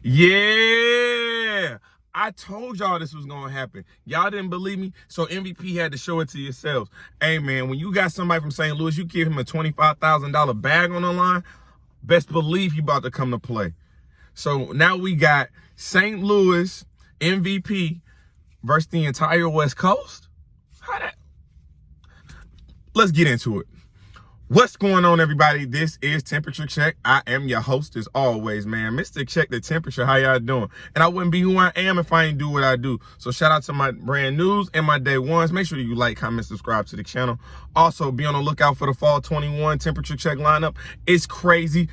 Yeah, I told y'all this was gonna happen. Y'all didn't believe me, so MVP had to show it to yourselves. Hey man, when you got somebody from St. Louis, you give him a $25,000 bag on the line, best believe he about to come to play. So now we got St. Louis MVP versus the entire West Coast. How that? Let's get into it. What's going on, everybody? This is Temperature Check. I am your host as always, man. Mr. Check the Temperature. How y'all doing? And I wouldn't be who I am if I ain't do what I do. So shout out to my brand news and my day ones. Make sure you like, comment, subscribe to the channel. Also, be on the lookout for the Fall 21 Temperature Check lineup. It's crazy.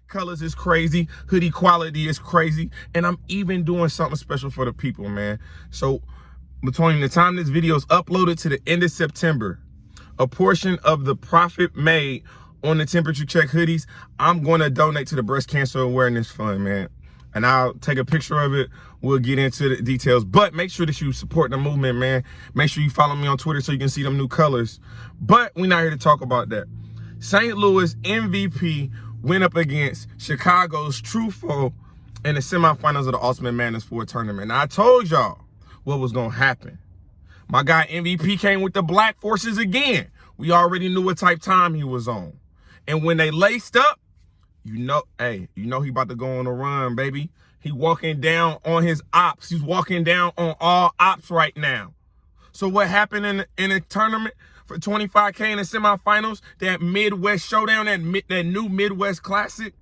Colors is crazy, hoodie quality is crazy, and I'm even doing something special for the people, man. So between the time this video is uploaded to the end of September, a portion of the profit made on the Temperature Check hoodies, I'm going to donate to the Breast Cancer Awareness Fund, man. And I'll take a picture of it. We'll get into the details, but make sure that you support the movement, man. Make sure you follow me on Twitter so you can see them new colors. But we're not here to talk about that. St. Louis MVP went up against Chicago's true foe in the semifinals of the Ultimate Madness 4 tournament. Now, I told y'all what was going to happen. My guy MVP came with the black forces again. We already knew what type time he was on. And when they laced up, you know he about to go on a run, baby. He walking down on his ops. He's walking down on all ops right now. So what happened in the tournament? For 25K in the semifinals, that Midwest Showdown, that new Midwest Classic,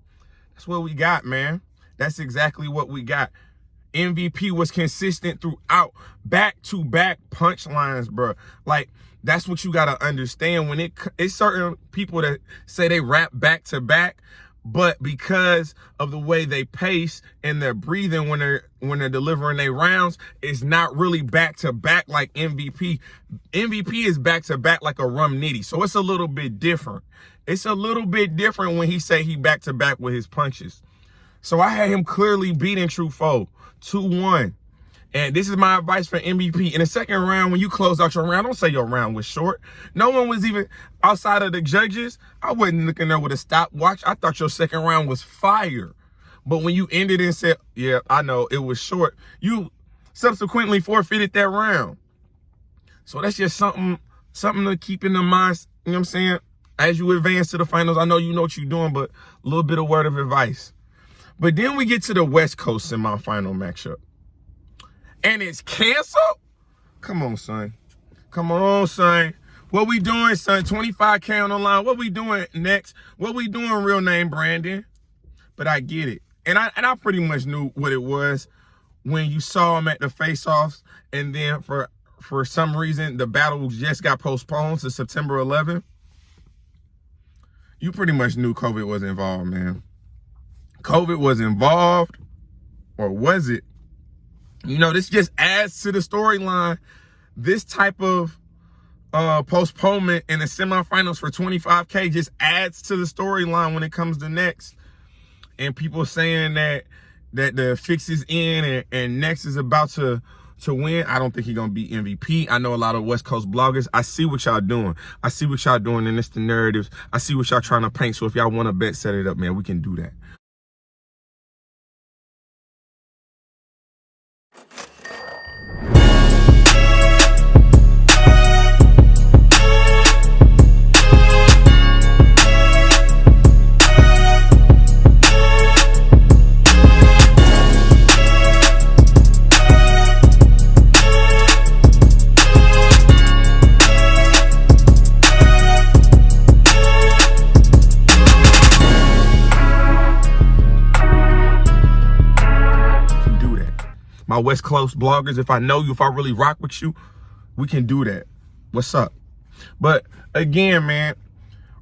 that's what we got, man. That's exactly what we got. MVP was consistent throughout, back-to-back punchlines, bro. Like, that's what you got to understand. When it's certain people that say they rap back-to-back, but because of the way they pace and their breathing when they're delivering their rounds, it's not really back to back like MVP. MVP is back to back like a Rum Nitty, so it's a little bit different. It's a little bit different when he say he back to back with his punches. So I had him clearly beating True Foe 2-1. And this is my advice for MVP. In the second round, when you close out your round, don't say your round was short. No one was even outside of the judges. I wasn't looking there with a stopwatch. I thought your second round was fire. But when you ended and said, yeah, I know it was short, you subsequently forfeited that round. So that's just something to keep in the mind, you know what I'm saying? As you advance to the finals, I know you know what you're doing, but a little bit of word of advice. But then we get to the West Coast semifinal matchup. And it's canceled? Come on, son. Come on, son. What we doing, son? 25K on the line. What we doing next? What we doing, real name Brandon? But I get it. And I pretty much knew what it was when you saw him at the face-offs. And then for some reason, the battle just got postponed to September 11th. You pretty much knew COVID was involved, man. COVID was involved, or was it? You know, this just adds to the storyline. This type of postponement in the semifinals for 25K just adds to the storyline when it comes to next. And people saying that the fix is in and next is about to win. I don't think he's going to be MVP. I know a lot of West Coast bloggers. I see what y'all doing. I see what y'all doing in the narratives. I see what y'all trying to paint. So if y'all want to bet, set it up, man. We can do that. My West Coast bloggers, if I know you, if I really rock with you, we can do that. What's up? But again, man,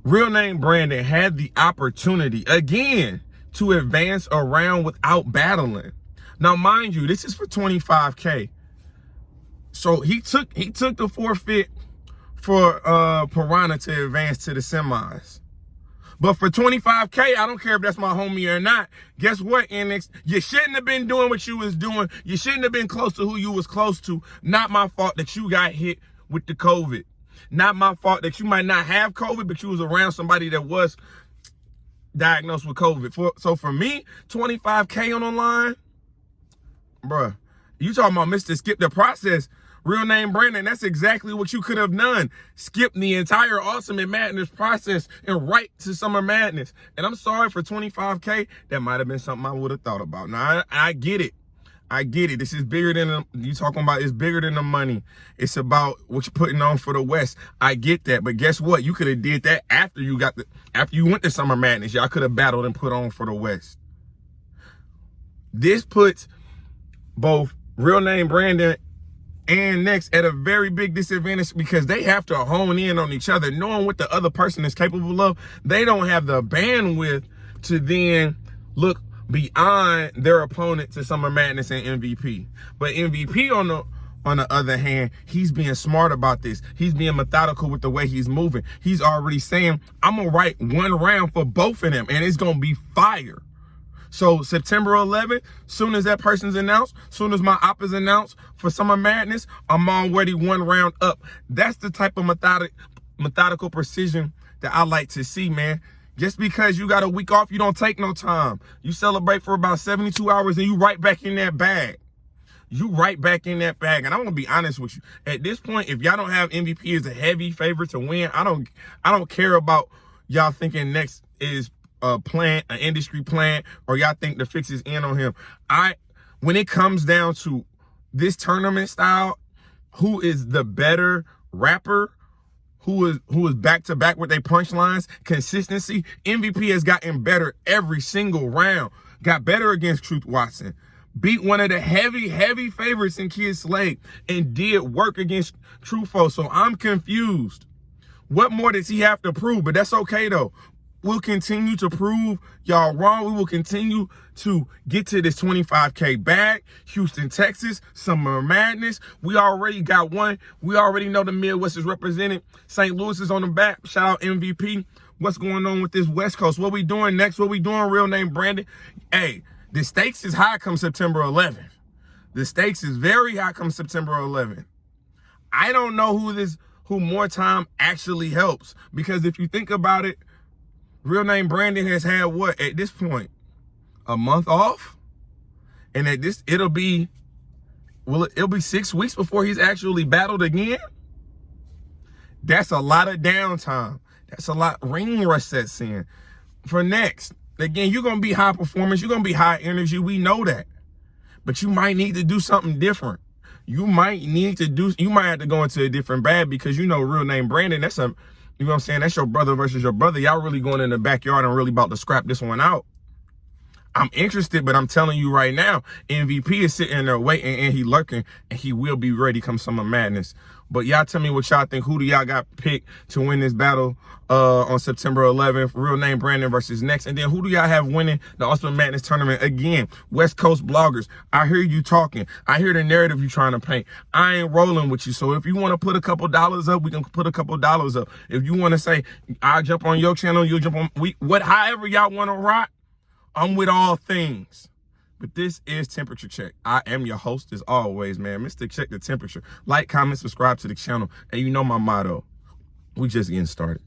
real name Brandon had the opportunity again to advance around without battling. Now, mind you, this is for 25K. So he took the forfeit for Piranha to advance to the semis. But for 25K, I don't care if that's my homie or not. Guess what, NXT? You shouldn't have been doing what you was doing. You shouldn't have been close to who you was close to. Not my fault that you got hit with the COVID. Not my fault that you might not have COVID, but you was around somebody that was diagnosed with COVID. So for me, 25K on the line, bruh, you talking about Mr. Skip the process. Real name Brandon, that's exactly what you could have done. Skip the entire Ultimate Madness process and right to Summer Madness. And I'm sorry, for 25K, that might have been something I would have thought about. Now, I get it. I get it. This is bigger than you talking about. It's bigger than the money. It's about what you're putting on for the West. I get that, but guess what? You could have did that after you went to Summer Madness. Y'all could have battled and put on for the West. This puts both Real Name Brandon and Next at a very big disadvantage because they have to hone in on each other, knowing what the other person is capable of. They don't have the bandwidth to then look beyond their opponent to Summer Madness and MVP. But MVP on the other hand, he's being smart about this. He's being methodical with the way he's moving. He's already saying, I'm gonna write one round for both of them and it's gonna be fire. So September 11th, soon as that person's announced, soon as my op is announced for Summer Madness, I'm already one round up. That's the type of methodical precision that I like to see, man. Just because you got a week off, you don't take no time. You celebrate for about 72 hours and you right back in that bag. You right back in that bag. And I'm gonna be honest with you. At this point, if y'all don't have MVP as a heavy favorite to win, I don't care about y'all thinking Next is a plant, an industry plant, or y'all think the fix is in on him. When it comes down to this tournament style, who is the better rapper, who is back to back with their punchlines, consistency, MVP has gotten better every single round. Got better against Truth Watson. Beat one of the heavy favorites in Kid Slade and did work against Truffaut. So I'm confused. What more does he have to prove? But that's okay though. We'll continue to prove y'all wrong. We will continue to get to this 25K bag. Houston, Texas, Summer Madness. We already got one. We already know the Midwest is represented. St. Louis is on the back. Shout out MVP. What's going on with this West Coast? What we doing next? What we doing? Real Name Brandon. Hey, the stakes is high come September 11th. The stakes is very high come September 11th. I don't know who more time actually helps, because if you think about it, Real Name Brandon has had what at this point? A month off? And at this, it'll be 6 weeks before he's actually battled again? That's a lot of downtime. That's a lot. Ring rust sets in. For Next, again, you're going to be high performance. You're going to be high energy. We know that. But you might need to do something different. You might have to go into a different bag, because you know Real Name Brandon, you know what I'm saying? That's your brother versus your brother. Y'all really going in the backyard and really about to scrap this one out. I'm interested, but I'm telling you right now, MVP is sitting there waiting and he lurking, and he will be ready come Summer Madness. But y'all tell me what y'all think. Who do y'all got picked to win this battle on September 11th? Real Name Brandon versus Next. And then who do y'all have winning the Ultimate Madness tournament? Again, West Coast bloggers, I hear you talking. I hear the narrative you trying to paint. I ain't rolling with you. So if you want to put a couple dollars up, we can put a couple dollars up. If you want to say, I'll jump on your channel, you'll jump on however y'all want to rock, I'm with all things. But this is Temperature Check. I am your host as always, man. Mr. Check the Temperature. Like, comment, subscribe to the channel. And you know my motto. We just getting started.